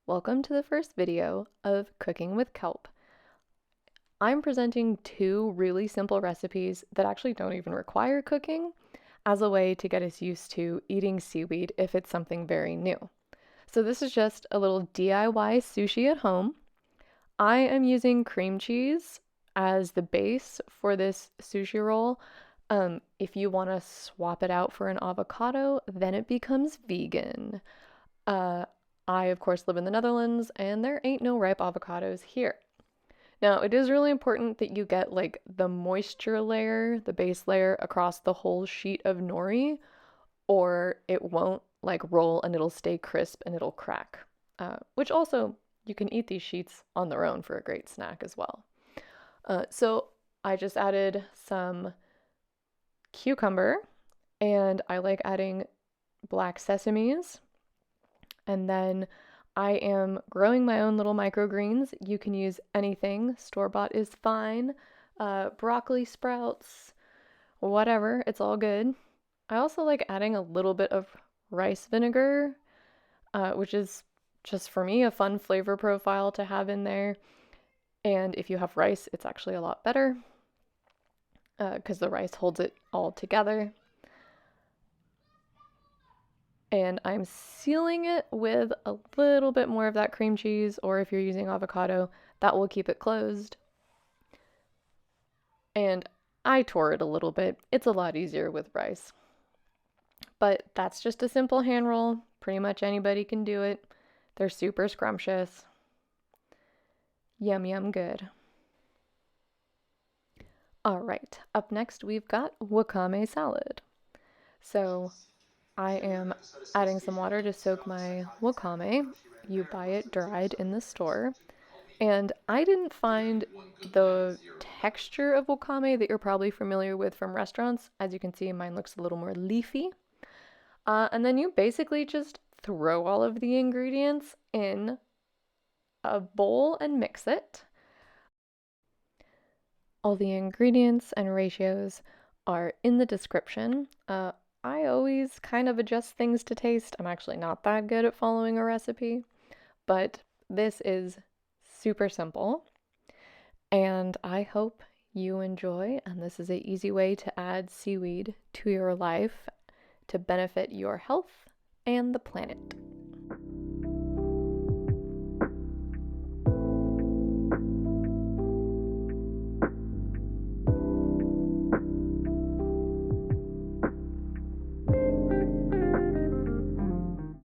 Welcome to the first video of Cooking with Kelp. I'm presenting two really simple recipes that actually don't even require cooking as a way to get us used to eating seaweed if it's something very new. So this is just a little DIY sushi at home. I am using cream cheese as the base for this sushi roll. If you want to swap it out for an avocado, then it becomes vegan. Uh, I, of course, live in the Netherlands, and there ain't no ripe avocados here. Now, it is really important that you get like the moisture layer, the base layer, across the whole sheet of nori, or it won't like roll and it'll stay crisp and it'll crack. Which also, you can eat these sheets on their own for a great snack as well. So I just added some cucumber, and I like adding black sesames. And then I am growing my own little microgreens. You can use anything, store-bought is fine. Broccoli sprouts, whatever, it's all good. I also like adding a little bit of rice vinegar, which is just for me a fun flavor profile to have in there. And if you have rice, it's actually a lot better because the rice holds it all together. And I'm sealing it with a little bit more of that cream cheese, or if you're using avocado, that will keep it closed. And I tore it a little bit. It's a lot easier with rice. But that's just a simple hand roll. Pretty much anybody can do it. They're super scrumptious. Yum, yum, good. All right, up next we've got Wakame salad. So I am adding some water to soak my wakame. You buy it dried in the store. And I didn't find the texture of wakame that you're probably familiar with from restaurants. As you can see, mine looks a little more leafy. And then you basically just throw all of the ingredients in a bowl and mix it. All the ingredients and ratios are in the description. I always kind of adjust things to taste. I'm actually not that good at following a recipe, but this is super simple. And I hope you enjoy, and this is an easy way to add seaweed to your life to benefit your health and the planet.